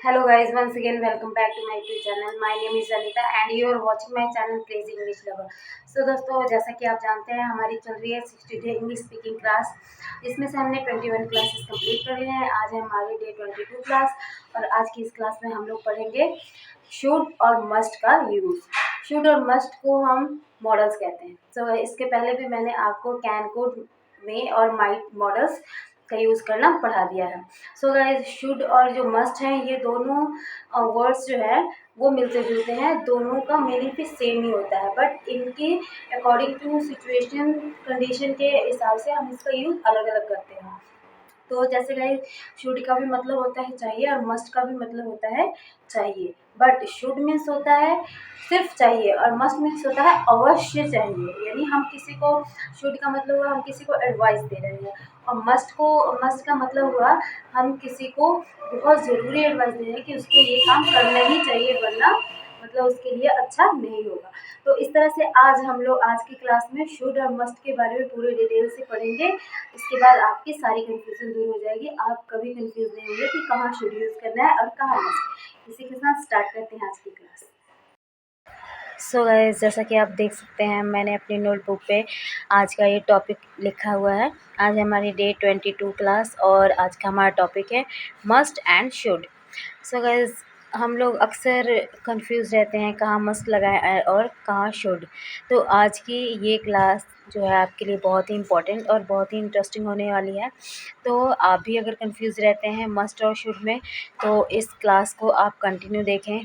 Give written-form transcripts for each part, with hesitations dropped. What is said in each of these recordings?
Hello guys, once again welcome back to my YouTube channel. My name is Anita and you are watching my channel Crazy English Lover. So दोस्तों, जैसा कि आप जानते हैं हमारी चल रही है 60 डे इंग्लिश स्पीकिंग क्लास। इसमें से हमने 21 क्लासेस कंप्लीट कर लिए हैं। आज है हमारी डे 22 क्लास और आज की इस क्लास में हम लोग पढ़ेंगे शुड और मस्ट का यूज़। शुड और मस्ट को हम मॉडल्स कहते हैं। तो इसके पहले भी मैंने आपको कैन को में और माइट मॉडल्स का यूज़ करना पढ़ा दिया है। सो गाइस, शुड और जो मस्ट है ये दोनों वर्ड्स जो है वो मिलते जुलते हैं। दोनों का मीनिंग भी सेम ही होता है, बट इनके अकॉर्डिंग टू सिचुएशन कंडीशन के हिसाब से हम इसका यूज़ अलग अलग करते हैं। तो जैसे गाइस, शुड का भी मतलब होता है चाहिए और मस्ट का भी मतलब होता है चाहिए। बट शुड मीन्स होता है सिर्फ चाहिए और मस्ट मीन्स होता है अवश्य चाहिए। यानी हम किसी को, शुड का मतलब हुआ हम किसी को एडवाइस दे रहे हैं और मस्ट का मतलब हुआ हम किसी को बहुत ज़रूरी एडवाइस दे रहे हैं कि उसको ये काम करना ही चाहिए, वरना मतलब उसके लिए अच्छा नहीं होगा। तो इस तरह से आज हम लोग आज की क्लास में शुड और मस्ट के बारे में पूरे डिटेल से पढ़ेंगे। इसके बाद आपकी सारी कन्फ्यूज़न दूर हो जाएगी। आप कभी कन्फ्यूज़ नहीं होंगे कि कहाँ शुड यूज़ करना है और कहाँ मस्ट। इसी के साथ स्टार्ट करते हैं आज की क्लास। सो गाइस, जैसा कि आप देख सकते हैं मैंने अपनी नोटबुक पे आज का ये टॉपिक लिखा हुआ है। आज हमारी डे 22 क्लास और आज का हमारा टॉपिक है must and should. So guys, हम लोग अक्सर कंफ्यूज रहते हैं कहाँ मस्ट लगाएं और कहाँ शुड। तो आज की ये क्लास जो है आपके लिए बहुत ही इम्पोर्टेंट और बहुत ही इंटरेस्टिंग होने वाली है। तो आप भी अगर कंफ्यूज रहते हैं मस्ट और शुड में, तो इस क्लास को आप कंटिन्यू देखें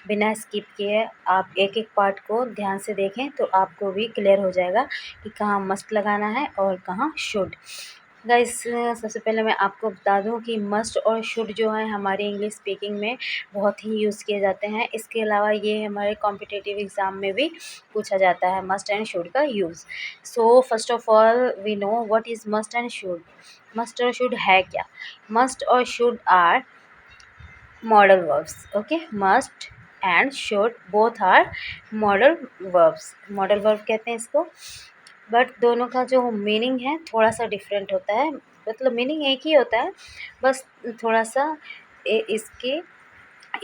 बिना स्किप किए। आप एक एक पार्ट को ध्यान से देखें तो आपको भी क्लियर हो जाएगा कि कहाँ मस्ट लगाना है और कहाँ शुड। गाइस, सबसे पहले मैं आपको बता दूं कि मस्ट और शुड जो है हमारे इंग्लिश स्पीकिंग में बहुत ही यूज़ किए जाते हैं। इसके अलावा ये हमारे कॉम्पिटिटिव एग्ज़ाम में भी पूछा जाता है मस्ट एंड शुड का use. So first of all we know what is must and should. Must और शुड है क्या? मस्ट और should are modal verbs. Okay, must and should both are modal verbs. modal verb कहते हैं इसको, but दोनों का जो मीनिंग है थोड़ा सा डिफरेंट होता है। मतलब मीनिंग एक ही होता है, बस थोड़ा सा इसके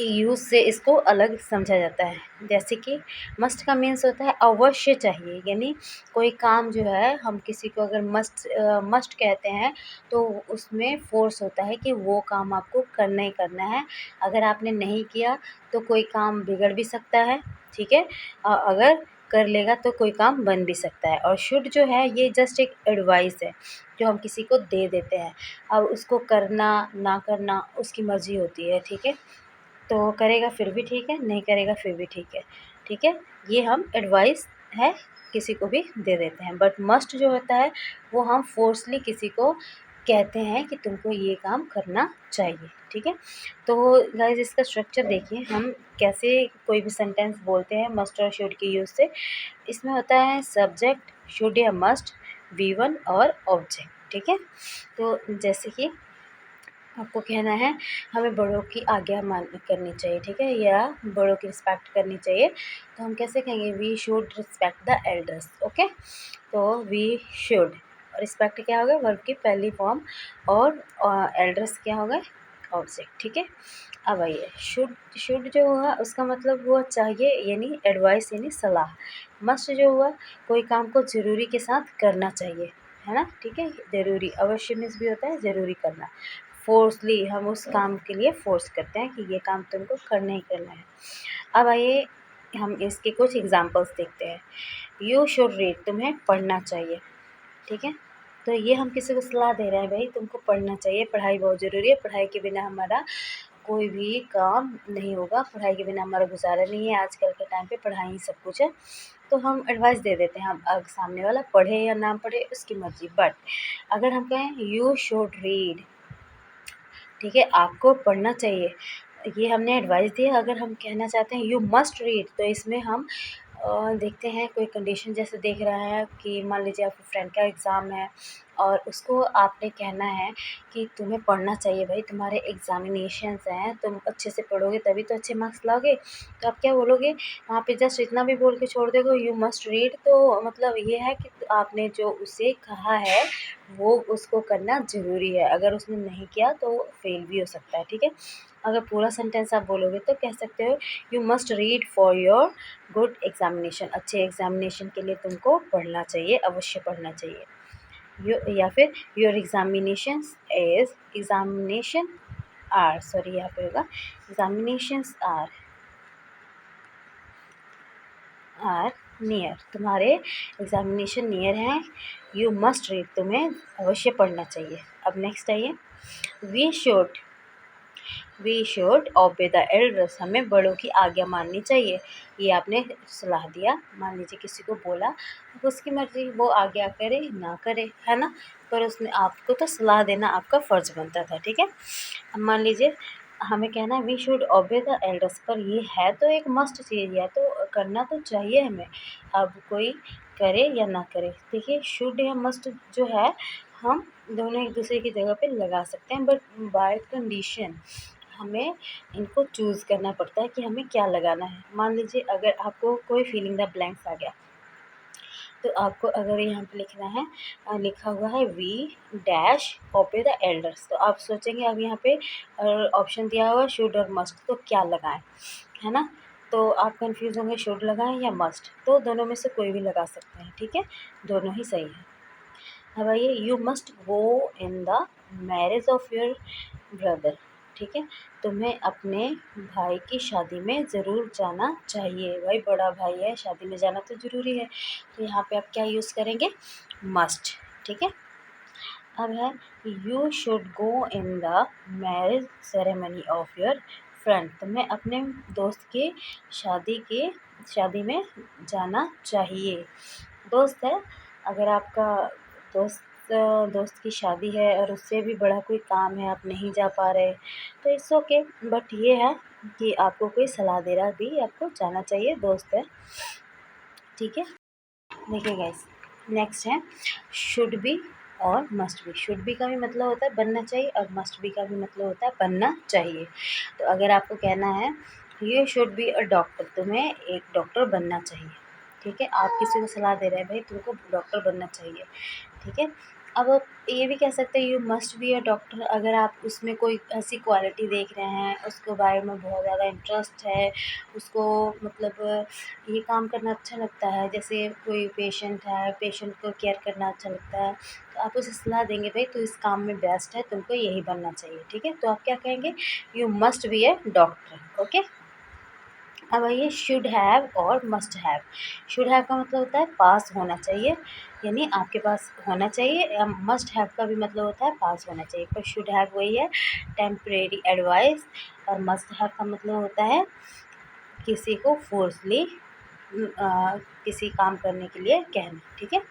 यूज़ से इसको अलग समझा जाता है। जैसे कि मस्ट का मीन्स होता है अवश्य चाहिए। यानी कोई काम जो है हम किसी को अगर मस्ट कहते हैं तो उसमें फ़ोर्स होता है कि वो काम आपको करना ही करना है। अगर आपने नहीं किया तो कोई काम बिगड़ भी सकता है, ठीक है, और अगर कर लेगा तो कोई काम बन भी सकता है। और शुड जो है ये जस्ट एक एडवाइस है जो हम किसी को दे देते हैं। अब उसको करना ना करना उसकी मर्ज़ी होती है, ठीक है। तो करेगा फिर भी ठीक है, नहीं करेगा फिर भी ठीक है, ठीक है। ये हम एडवाइस है किसी को भी दे देते हैं। बट मस्ट जो होता है वो हम फोर्सली किसी को कहते हैं कि तुमको ये काम करना चाहिए, ठीक है। तो गाइस, इसका स्ट्रक्चर देखिए हम कैसे कोई भी सेंटेंस बोलते हैं मस्ट और शुड के यूज़ से। इसमें होता है सब्जेक्ट शुड या मस्ट, V1 और ऑब्जेक्ट, ठीक है। तो जैसे कि आपको कहना है हमें बड़ों की आज्ञा मान करनी चाहिए, ठीक है, या बड़ों की रिस्पेक्ट करनी चाहिए। तो हम कैसे कहेंगे? We should respect the elders. Okay, तो वी शुड, रिस्पेक्ट क्या होगा? वर्ब की पहली फॉर्म, और एल्डर्स क्या होगा? ऑब्जेक्ट, ठीक है। अब आइए, शुड शुड जो हुआ उसका मतलब हुआ चाहिए, यानी एडवाइस यानी सलाह। मस्ट जो हुआ कोई काम को ज़रूरी के साथ करना चाहिए, है ना, ठीक है। ज़रूरी, अवश्य मीन्स भी होता है ज़रूरी करना। फोर्सली हम उस काम के लिए फ़ोर्स करते हैं कि ये काम तुमको करना ही करना है। अब आइए हम इसके कुछ एग्ज़ाम्पल्स देखते हैं। यू शुड रीड, तुम्हें पढ़ना चाहिए, ठीक है। तो ये हम किसी को सलाह दे रहे हैं, भाई तुमको पढ़ना चाहिए, पढ़ाई बहुत ज़रूरी है, पढ़ाई के बिना हमारा कोई भी काम नहीं होगा, पढ़ाई के बिना हमारा गुजारा नहीं है। आजकल के टाइम पे पढ़ाई ही सब कुछ है। तो हम एडवाइस दे देते हैं, अब सामने वाला पढ़े या ना पढ़े उसकी मर्ज़ी। बट अगर हम कहें यू शुड रीड, ठीक है, आपको पढ़ना चाहिए, ये हमने एडवाइस दी है। अगर हम कहना चाहते हैं यू मस्ट रीड, तो इसमें हम देखते हैं कोई कंडीशन जैसे देख रहा है कि मान लीजिए आपके फ्रेंड का एग्ज़ाम है और उसको आपने कहना है कि तुम्हें पढ़ना चाहिए भाई, तुम्हारे एग्ज़ामिनेशंस हैं, तुम अच्छे से पढ़ोगे तभी तो अच्छे मार्क्स लाओगे। तो आप क्या बोलोगे वहाँ पे, जस्ट इतना भी बोल के छोड़ दोगे यू मस्ट रीड, तो मतलब ये है कि आपने जो उसे कहा है वो उसको करना ज़रूरी है, अगर उसने नहीं किया तो फेल भी हो सकता है, ठीक है। अगर पूरा सेंटेंस आप बोलोगे तो कह सकते हो you must read for your good examination, अच्छे एग्ज़ामिनेशन के लिए तुमको पढ़ना चाहिए, अवश्य पढ़ना चाहिए। या फिर योर एग्ज़ामिनेशन आर, सॉरी यहाँ पे होगा एग्ज़ामिनेशंस आर नियर, तुम्हारे एग्ज़ामिनेशन नियर हैं, यू मस्ट रीड, तुम्हें अवश्य पढ़ना चाहिए। अब नेक्स्ट आइए, we should obey the elders, हमें बड़ों की आज्ञा माननी चाहिए। ये आपने सलाह दिया, मान लीजिए किसी को बोला, अब उसकी मर्ज़ी वो आज्ञा करे ना करे, है ना, पर उसने आपको तो सलाह देना आपका फ़र्ज़ बनता था, ठीक है। अब मान लीजिए हमें कहना है we should obey the elders, पर ये है तो एक मस्ट चीज़, या तो करना तो चाहिए हमें, अब कोई करे या ना करे। देखिए शुड या मस्ट जो है हम दोनों एक दूसरे की जगह पे लगा सकते हैं, बट बाय कंडीशन हमें इनको चूज़ करना पड़ता है कि हमें क्या लगाना है। मान लीजिए अगर आपको कोई फिलिंग द ब्लैंक्स आ गया, तो आपको अगर यहाँ पे लिखना है, लिखा हुआ है we dash obey the elders, तो आप सोचेंगे अब यहाँ पे ऑप्शन दिया हुआ शुड और मस्ट, तो क्या लगाएं, है ना। तो आप कंफ्यूज होंगे शुड लगाएं या मस्ट, तो दोनों में से कोई भी लगा सकते हैं, ठीक है, दोनों ही सही है। अब आइए, you must go in the marriage of your brother, ठीक है, तुम्हें अपने भाई की शादी में ज़रूर जाना चाहिए, भाई बड़ा भाई है, शादी में जाना तो ज़रूरी है, तो यहाँ पे आप क्या यूज़ करेंगे, मस्ट, ठीक है। अब है you should go in the marriage ceremony of your friend, तुम्हें अपने दोस्त के शादी में जाना चाहिए। दोस्त है, अगर आपका दोस्त दोस्त की शादी है और उससे भी बड़ा कोई काम है, आप नहीं जा पा रहे, तो इट्स ओके, बट ये है कि आपको कोई सलाह दे रहा भी आपको जाना चाहिए, दोस्त है, ठीक है। देखिए गाइस, नेक्स्ट है शुड बी और मस्ट बी। शुड बी का भी मतलब होता है बनना चाहिए, और मस्ट बी का भी मतलब होता है बनना चाहिए। तो अगर आपको कहना है you should be a doctor, तुम्हें एक डॉक्टर बनना चाहिए, ठीक है, आप किसी को सलाह दे रहे हैं भाई तुमको डॉक्टर बनना चाहिए, ठीक है। अब आप ये भी कह सकते हैं you must be a doctor, अगर आप उसमें कोई ऐसी क्वालिटी देख रहे हैं, उसके बारे में बहुत ज़्यादा इंटरेस्ट है, उसको मतलब ये काम करना अच्छा लगता है, जैसे कोई पेशेंट है, पेशेंट को केयर करना अच्छा लगता है, तो आप उसे सलाह देंगे भाई तो इस काम में बेस्ट है, तुमको यही बनना चाहिए, ठीक है। तो आप क्या कहेंगे, you must be A doctor, okay. अब आइए शुड हैव और मस्ट हैव। शुड हैव का मतलब होता है पास होना चाहिए, यानी आपके पास होना चाहिए, मस्ट हैव का भी मतलब होता है पास होना चाहिए, पर शुड हैव वही है टेम्परेरी एडवाइस, और मस्ट हैव का मतलब होता है किसी को फोर्सली किसी काम करने के लिए कहना, ठीक है।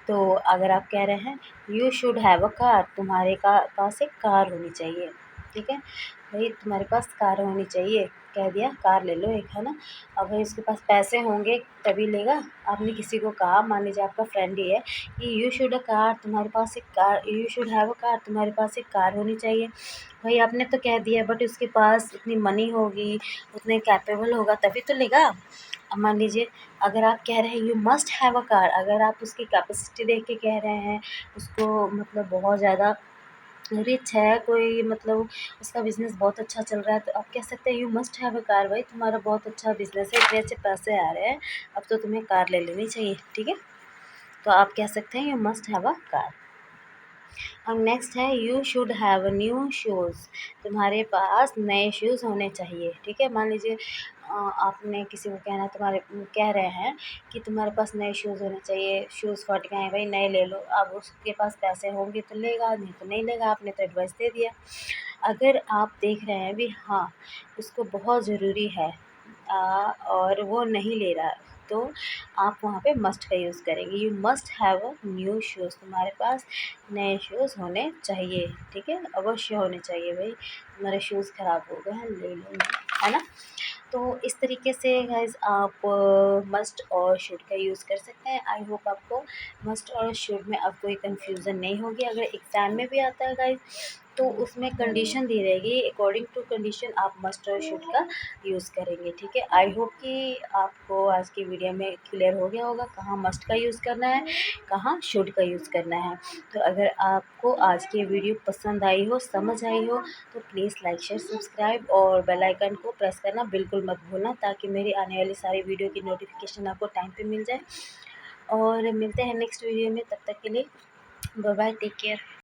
तो अगर आप कह रहे हैं you should have a car, तुम्हारे पास एक कार होनी चाहिए, ठीक है, भाई तुम्हारे पास कार होनी चाहिए, कह दिया कार ले लो एक, है ना। अब भाई उसके पास पैसे होंगे तभी लेगा, आपने किसी को कहा, मान लीजिए आपका फ्रेंड ही है कि यू शुड अ कार, तुम्हारे पास एक car, you should have a car, तुम्हारे पास एक कार होनी चाहिए, भाई आपने तो कह दिया, बट उसके पास इतनी मनी होगी, उतने कैपेबल होगा तभी तो लेगा। अब मान लीजिए अगर आप कह रहे हैं you must have a car, अगर आप उसकी कैपेसिटी देख के कह रहे हैं, उसको मतलब बहुत ज़्यादा रिच है कोई, मतलब उसका बिज़नेस बहुत अच्छा चल रहा है, तो आप कह सकते हैं you must have a car, भाई तुम्हारा बहुत अच्छा बिज़नेस है, इतने अच्छे पैसे आ रहे हैं, अब तो तुम्हें कार ले लेनी चाहिए, ठीक है। तो आप कह सकते हैं you must have a car. अब नेक्स्ट है you should have new shoes, तुम्हारे पास नए शूज़ होने चाहिए, ठीक है। मान लीजिए आपने किसी को कहना, तुम्हारे कह रहे हैं कि तुम्हारे पास नए शूज़ होने चाहिए, शूज़ फट गए हैं भाई नए ले लो, अब उसके पास पैसे होंगे तो लेगा, नहीं तो नहीं लेगा, आपने तो एडवाइस दे दिया। अगर आप देख रहे हैं भी हाँ उसको बहुत ज़रूरी है और वो नहीं ले रहा है, तो आप वहाँ पे मस्ट का यूज़ करेंगे, you must have a new shoes, तुम्हारे पास नए शूज़ होने चाहिए, ठीक है, अवश्य होने चाहिए भाई, तुम्हारे शूज़ ख़राब हो गए हैं ले लो, है ना। तो इस तरीके से गाइज़ आप मस्ट और शुड का यूज़ कर सकते हैं। आई होप आपको मस्ट और शुड में अब कोई कन्फ्यूज़न नहीं होगी। अगर एग्ज़ाम में भी आता है गाइज़ तो उसमें कंडीशन दी रहेगी, अकॉर्डिंग टू कंडीशन आप मस्ट और शुड का यूज़ करेंगे, ठीक है। आई होप कि आपको आज की वीडियो में क्लियर हो गया होगा कहाँ मस्ट का यूज़ करना है, कहाँ शुड का यूज़ करना है। तो अगर आपको आज की वीडियो पसंद आई हो, समझ आई हो, तो प्लीज़ लाइक शेयर सब्सक्राइब और बेल आइकन को प्रेस करना बिल्कुल मत भूलना, ताकि मेरी आने वाली सारी वीडियो की नोटिफिकेशन आपको टाइम पे मिल जाए। और मिलते हैं नेक्स्ट वीडियो में, तब तक के लिए बाय बाय, टेक केयर।